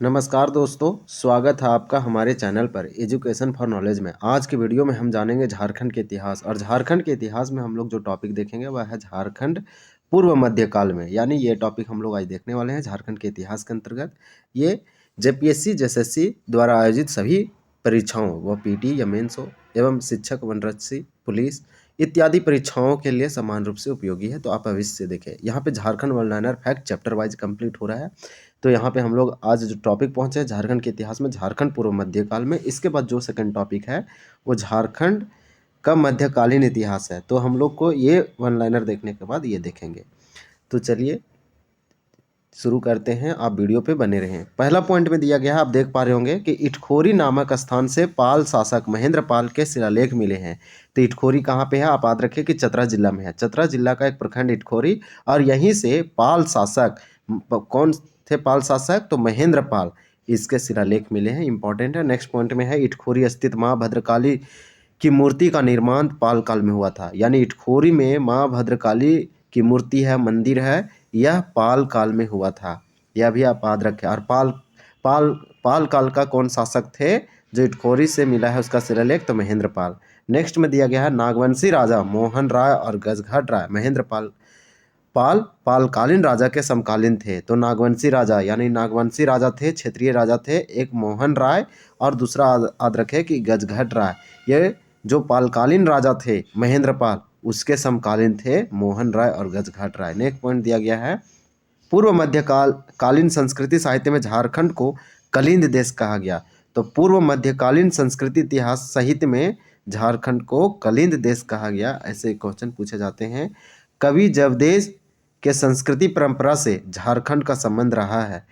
नमस्कार दोस्तों, स्वागत है आपका हमारे चैनल पर एजुकेशन फॉर नॉलेज में। आज की वीडियो में हम जानेंगे झारखंड के इतिहास और झारखंड के इतिहास में हम लोग जो टॉपिक देखेंगे वह है झारखंड पूर्व मध्यकाल में। यानी ये टॉपिक हम लोग आज देखने वाले हैं झारखंड के इतिहास के अंतर्गत। ये जेपीएससी जेएसएससी द्वारा आयोजित सभी परीक्षाओं व पीटी या मेंस हो एवं शिक्षक वनरक्षी पुलिस इत्यादि परीक्षाओं के लिए समान रूप से उपयोगी है, तो आप अवश्य से देखें। यहाँ पे Jharkhand one liner fact chapter wise complete हो रहा है। तो यहाँ पे हम लोग आज जो टॉपिक पहुँचे हैं झारखंड के इतिहास में, झारखंड पूर्व मध्यकाल में। इसके बाद जो सेकंड टॉपिक है वो झारखंड का मध्यकालीन इतिहास है। तो हम लोग को ये वन लाइनर देखने के बाद ये देखेंगे। तो चलिए शुरू करते हैं, आप वीडियो पे बने रहें। पहला पॉइंट में दिया गया है, आप देख पा रहे होंगे कि इटखोरी नामक स्थान से पाल शासक महेंद्र पाल के शिलालेख मिले हैं। तो इटखोरी कहाँ पे है, आप याद रखिए कि चतरा जिला में है। चतरा जिला का एक प्रखंड इटखोरी, और यहीं से पाल शासक कौन थे पाल शासक, तो महेंद्र पाल, इसके शिलालेख मिले हैं। इंपॉर्टेंट है। नेक्स्ट पॉइंट में है इटखोरी स्थित माँ भद्रकाली की मूर्ति का निर्माण पाल काल में हुआ था। यानी इटखोरी में माँ भद्रकाली की मूर्ति है, मंदिर है, यह पाल काल में हुआ था। यह भी आप याद रखें। और पाल पाल पाल काल का कौन शासक थे जो इटखोरी से मिला है उसका शिलालेख, तो महेंद्र पाल। नेक्स्ट में दिया गया है नागवंशी राजा मोहन राय और गजघट राय महेंद्र पाल पालकालीन राजा के समकालीन थे। तो नागवंशी राजा यानी नागवंशी राजा थे, क्षेत्रीय राजा थे, एक मोहन राय और दूसरा याद रखे कि गजघट राय। ये जो पालकालीन राजा थे महेंद्र पाल, उसके समकालीन थे मोहन राय और गजघट राय। नेक्स्ट पॉइंट दिया गया है पूर्व मध्यकाल कालीन संस्कृति साहित्य में झारखंड को कलिंद देश कहा गया। तो पूर्व मध्यकालीन संस्कृति इतिहास साहित्य में झारखंड को कलिंद देश कहा गया। ऐसे क्वेश्चन पूछे जाते हैं। कवि जवदेश के संस्कृति परंपरा से झारखंड का संबंध रहा है।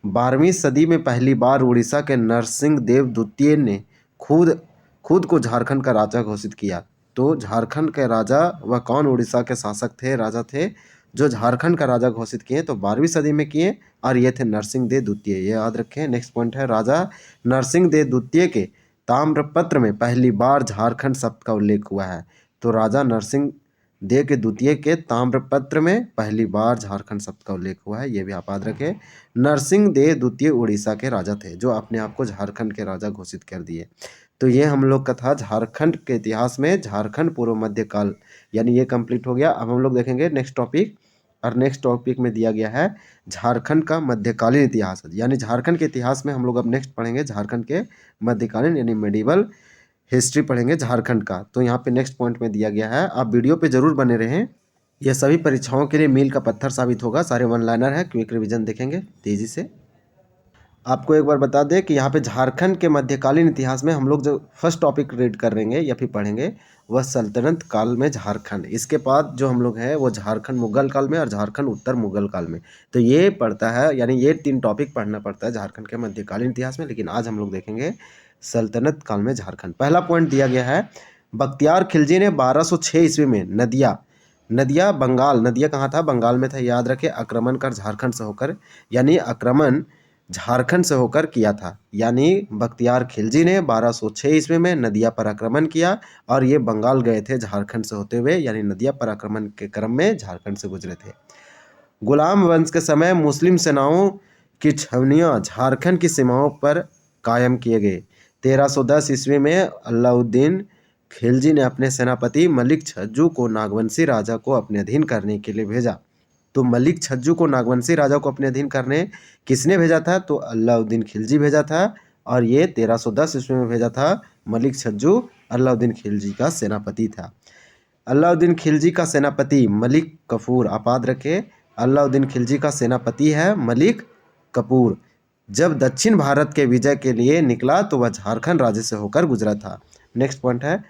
12वीं सदी में पहली बार उड़ीसा के नरसिंह देव द्वितीय ने खुद खुद को झारखंड का राजा घोषित किया। तो झारखंड के राजा वह कौन उड़ीसा के शासक थे, राजा थे, जो झारखंड का राजा घोषित किए, तो 12वीं सदी में किए, और ये थे नरसिंह देव द्वितीय। ये याद रखें। नेक्स्ट पॉइंट है राजा नरसिंह देव द्वितीय के ताम्रपत्र में पहली बार झारखंड शब्द का उल्लेख हुआ है। तो राजा नरसिंह देव के द्वितीय के ताम्रपत्र में पहली बार झारखंड शब्द का उल्लेख हुआ है। ये भी आप याद रखें। नरसिंह देव द्वितीय उड़ीसा के राजा थे जो अपने आप को झारखंड के राजा घोषित कर दिए। तो ये हम लोग का था झारखंड के इतिहास में झारखंड पूर्व मध्यकाल, यानी ये कंप्लीट हो गया। अब हम लोग देखेंगे नेक्स्ट टॉपिक, और नेक्स्ट टॉपिक में दिया गया है झारखंड का मध्यकालीन इतिहास। यानी झारखंड के इतिहास में हम लोग अब नेक्स्ट पढ़ेंगे झारखंड के मध्यकालीन यानी मेडिवल हिस्ट्री पढ़ेंगे झारखंड का। तो यहाँ पे नेक्स्ट पॉइंट में दिया गया है, आप वीडियो पे जरूर बने रहें। यह सभी परीक्षाओं के लिए मील का पत्थर साबित होगा। सारे वन लाइनर है, क्विक रिवीजन देखेंगे तेजी से। आपको एक बार बता दें कि यहाँ पे झारखंड के मध्यकालीन इतिहास में हम लोग जो फर्स्ट टॉपिक रीड कर रहेंगे या फिर पढ़ेंगे वह सल्तनत काल में झारखंड। इसके बाद जो हम लोग हैं वो झारखंड मुगल काल में और झारखंड उत्तर मुगल काल में। तो ये पढ़ता है, यानी ये 3 टॉपिक पढ़ना पड़ता है झारखंड के मध्यकालीन इतिहास में। लेकिन आज हम लोग देखेंगे सल्तनत काल में झारखंड। पहला पॉइंट दिया गया है बख्तियार खिलजी ने 1206 ईस्वी में नदिया बंगाल, नदिया कहाँ था, बंगाल में था, याद रखें, आक्रमण कर झारखंड से होकर, यानी आक्रमण झारखंड से होकर किया था। यानी बख्तियार खिलजी ने 1206 ईस्वी में नदिया पर आक्रमण किया और ये बंगाल गए थे झारखंड से होते हुए, यानी नदिया पर आक्रमण के क्रम में झारखंड से गुजरे थे। गुलाम वंश के समय मुस्लिम सेनाओं की छावनियाँ झारखंड की सीमाओं पर कायम किए गए। 1310 ईस्वी में अलाउद्दीन खिलजी ने अपने सेनापति मलिक छज्जू को नागवंशी राजा को अपने अधीन करने के लिए भेजा। तो मलिक छज्जू को नागवंशी राजा को अपने अधीन करने किसने भेजा था, तो अलाउद्दीन खिलजी भेजा था। और ये 1310 ईस्वी में भेजा था मलिक छज्जू, अलाउद्दीन खिलजी का सेनापति था। अलाउद्दीन खिलजी का सेनापति मलिक कफूर, आप याद रखें, अलाउद्दीन खिलजी का सेनापति है मलिक कपूर। जब दक्षिण भारत के विजय के लिए निकला तो वह झारखंड राज्य से होकर गुजरा था। नेक्स्ट पॉइंट है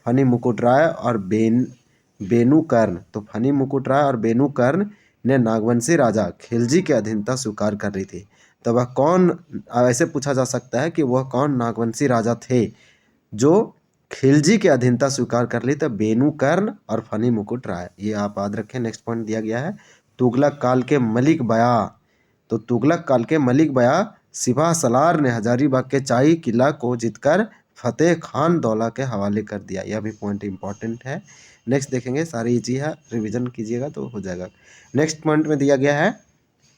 फनी मुकुट राय और बेनूकर्ण। तो फनी मुकुट राय और बेनूकर्ण ने नागवंशी राजा खिलजी की अधीनता स्वीकार कर ली थी। तो वह कौन, ऐसे पूछा जा सकता है कि वह कौन नागवंशी राजा थे जो खिलजी की अधीनता स्वीकार कर ली, तो बेनूकर्ण और फनी मुकुट राय, ये आप याद रखें। नेक्स्ट पॉइंट दिया गया है तुगलक काल के मलिक बया। तो तुगलक काल के मलिक बया सिपह सलार ने हजारीबाग के चाई किला को जीतकर फतेह खान दौला के हवाले कर दिया। यह भी पॉइंट इंपॉर्टेंट है। नेक्स्ट देखेंगे, सारी इजी है, रिवीजन कीजिएगा तो हो जाएगा। नेक्स्ट पॉइंट में दिया गया है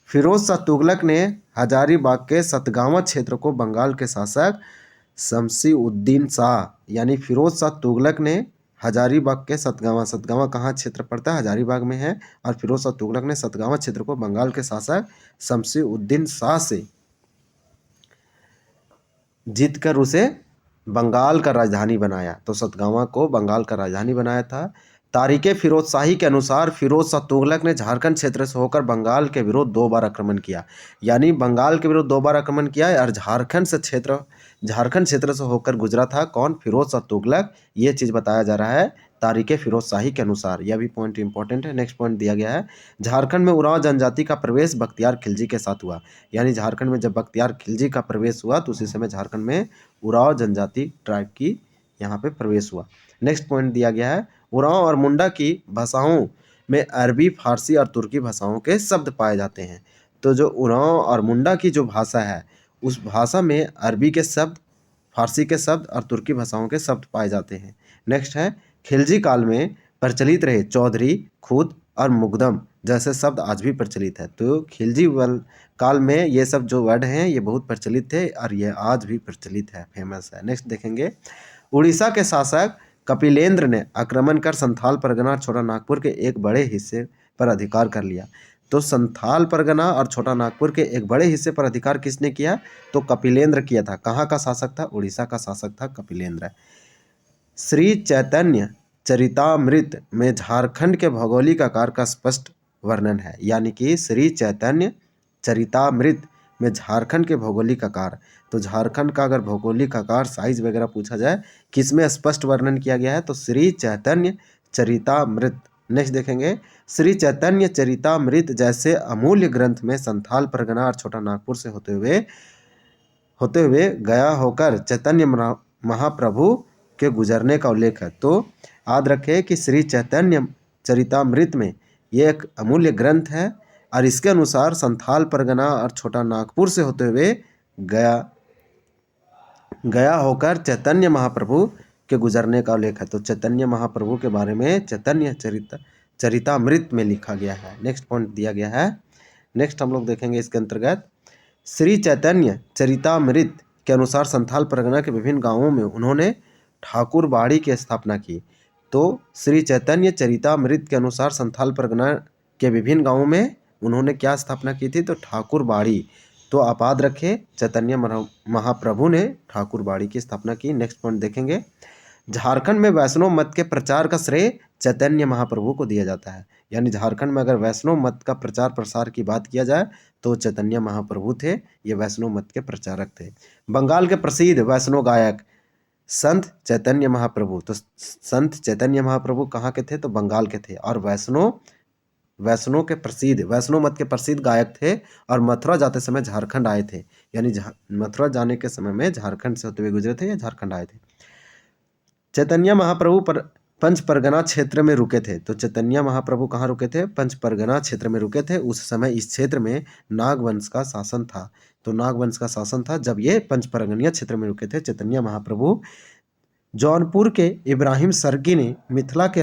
फिरोज शाह तुगलक ने हजारीबाग के सतगावा क्षेत्र को बंगाल के शासक शमसी-उद-दीन शाह यानी फिरोज शाह तुगलक ने हजारीबाग के सतगावा, सतगावा कहाँ क्षेत्र पड़ता है, हजारीबाग में है, और फिरोज शाह तुगलक ने सतगावा क्षेत्र को बंगाल के शासक शमसी-उद-दीन शाह से जीतकर उसे बंगाल का राजधानी बनाया। तो सतगावा को बंगाल का राजधानी बनाया था। तारीखे फिरोज शाही के अनुसार फिरोज शाह तुगलक ने झारखंड क्षेत्र से होकर बंगाल के विरुद्ध 2 बार आक्रमण किया, यानी बंगाल के विरुद्ध 2 बार आक्रमण किया और झारखंड क्षेत्र से होकर गुजरा था कौन, फिरोज शाह तुगलक। ये चीज़ बताया जा रहा है तारीखे फिरोज शाही के अनुसार। यह भी पॉइंट इंपॉर्टेंट है। नेक्स्ट पॉइंट दिया गया है, झारखंड में उरांव जनजाति का प्रवेश बख्तियार खिलजी के साथ हुआ, यानी झारखंड में जब बख्तियार खिलजी का प्रवेश हुआ तो उसी समय झारखंड में उरांव जनजाति ट्राइब की यहाँ पे प्रवेश हुआ। नेक्स्ट पॉइंट दिया गया है, उरांव और मुंडा की भाषाओं में अरबी, फारसी और तुर्की भाषाओं के शब्द पाए जाते हैं। तो जो उरांव और मुंडा की जो भाषा है उस भाषा में अरबी के शब्द, फारसी के शब्द और तुर्की भाषाओं के शब्द पाए जाते हैं। नेक्स्ट है, खिलजी काल में प्रचलित रहे चौधरी, खुद और मुकदम जैसे शब्द आज भी प्रचलित है। तो खिलजी काल में ये सब जो वर्ड हैं ये बहुत प्रचलित थे और ये आज भी प्रचलित है, फेमस है। नेक्स्ट देखेंगे, उड़ीसा के शासक कपिलेंद्र ने आक्रमण कर संथाल परगना और छोटा नागपुर के एक बड़े हिस्से पर अधिकार कर लिया। तो संथाल परगना और छोटा नागपुर के एक बड़े हिस्से पर अधिकार किसने किया, तो कपिलेंद्र किया था। कहाँ का शासक था, उड़ीसा का शासक था कपिलेंद्र। श्री चैतन्य चरितामृत में झारखंड के भौगोलिक आकार का स्पष्ट वर्णन है, यानी कि श्री चैतन्य चरितामृत में झारखंड के भौगोलिक आकार, तो झारखंड का अगर भौगोलिक आकार साइज वगैरह पूछा जाए किसमें स्पष्ट वर्णन किया गया है, तो श्री चैतन्य चरितामृत। नेक्स्ट देखेंगे, श्री चैतन्य चरितामृत जैसे अमूल्य ग्रंथ में संथाल परगना और छोटा नागपुर से होते हुए गया होकर चैतन्य महाप्रभु के गुजरने का उल्लेख है। तो याद रखें कि श्री चैतन्य चरितामृत में ये एक अमूल्य ग्रंथ है और इसके अनुसार संथाल परगना और छोटा नागपुर से होते हुए गया होकर चैतन्य महाप्रभु के गुजरने का उल्लेख है। तो चैतन्य महाप्रभु के बारे में चैतन्य चरितामृत में लिखा गया है। नेक्स्ट पॉइंट दिया गया है। नेक्स्ट हम लोग देखेंगे इसके अंतर्गत, श्री चैतन्य चरितामृत के अनुसार संथाल परगना के विभिन्न गांवों में उन्होंने ठाकुर बाड़ी की स्थापना की। तो श्री चैतन्य चरितामृत के अनुसार संथाल परगना के विभिन्न गांवों में उन्होंने क्या स्थापना की थी, तो ठाकुर बाड़ी। तो आप याद रखें चैतन्य महाप्रभु ने ठाकुर बाड़ी की स्थापना की। नेक्स्ट पॉइंट देखेंगे, झारखंड में वैष्णव मत के प्रचार का श्रेय चैतन्य महाप्रभु को दिया जाता है, यानी झारखंड में अगर वैष्णव मत का प्रचार प्रसार की बात किया जाए तो चैतन्य महाप्रभु थे, ये वैष्णव मत के प्रचारक थे। बंगाल के प्रसिद्ध वैष्णव गायक संत चैतन्य महाप्रभु, तो संत चैतन्य महाप्रभु कहाँ के थे, तो बंगाल के थे। और वैष्णव के प्रसिद्ध, वैष्णव मत के प्रसिद्ध गायक थे और मथुरा जाते समय झारखंड आए थे, यानी मथुरा जाने के समय में झारखंड से होते हुए गुजरे थे या झारखंड आए थे। चैतन्य महाप्रभु पंच परगना क्षेत्र में रुके थे। तो चैतन्य महाप्रभु कहाँ रुके थे, पंच परगना क्षेत्र में रुके थे। उस समय इस क्षेत्र में नागवंश का शासन था। तो नागवंश का शासन था जब ये पंच परगनिया क्षेत्र में रुके थे चैतन्य महाप्रभु। जौनपुर के इब्राहिम सरकी ने मिथिला के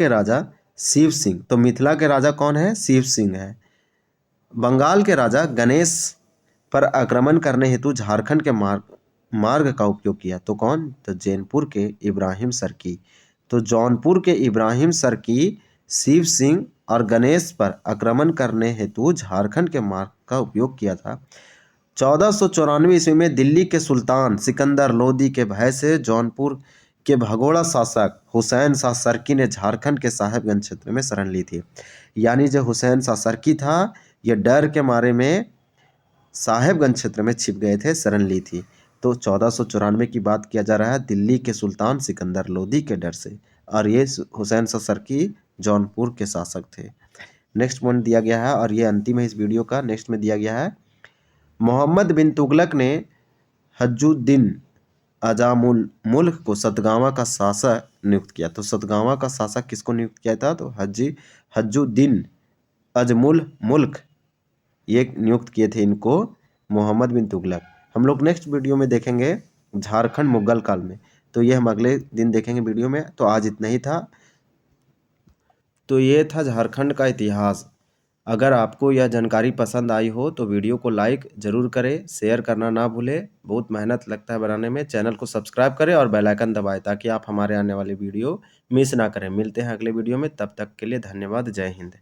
राजा शिव सिंह, तो मिथिला के राजा कौन है, शिव सिंह है। बंगाल के राजा गणेश पर आक्रमण करने हेतु झारखंड के मार्ग का उपयोग किया। तो कौन, तो जौनपुर के इब्राहिम सरकी। तो जौनपुर के इब्राहिम सरकी शिव सिंह और गणेश पर आक्रमण करने हेतु झारखंड के मार्ग का उपयोग किया था। 1494 ईस्वी में दिल्ली के सुल्तान सिकंदर लोदी के भय से जौनपुर के भगोड़ा शासक हुसैन शाह सरकी ने झारखंड के साहेबगंज क्षेत्र में शरण ली थी। यानी जो हुसैन शाह सरकी था ये डर के मारे में साहेबगंज क्षेत्र में छिप गए थे, शरण ली थी। तो 1494 की बात किया जा रहा है दिल्ली के सुल्तान सिकंदर लोदी के डर से, और ये हुसैन शाह सरकी जौनपुर के शासक थे। नेक्स्ट पॉइंट दिया गया है और ये अंतिम है इस वीडियो का। नेक्स्ट में दिया गया है, मोहम्मद बिन तुगलक ने हज्जुद्दीन अजामुल मुल्क को सतगावा का शासक नियुक्त किया। तो सतगावा का शासक किसको नियुक्त किया था, तो हज्जुद्दीन अजमुल मुल्क ये नियुक्त किए थे इनको मोहम्मद बिन तुगलक। हम लोग नेक्स्ट वीडियो में देखेंगे झारखंड मुगल काल में, तो ये हम अगले दिन देखेंगे वीडियो में। तो आज इतना ही था। तो ये था झारखंड का इतिहास। अगर आपको यह जानकारी पसंद आई हो तो वीडियो को लाइक ज़रूर करें, शेयर करना ना भूलें। बहुत मेहनत लगता है बनाने में। चैनल को सब्सक्राइब करें और बेल आइकन दबाएँ ताकि आप हमारे आने वाली वीडियो मिस ना करें। मिलते हैं अगले वीडियो में, तब तक के लिए धन्यवाद। जय हिंद।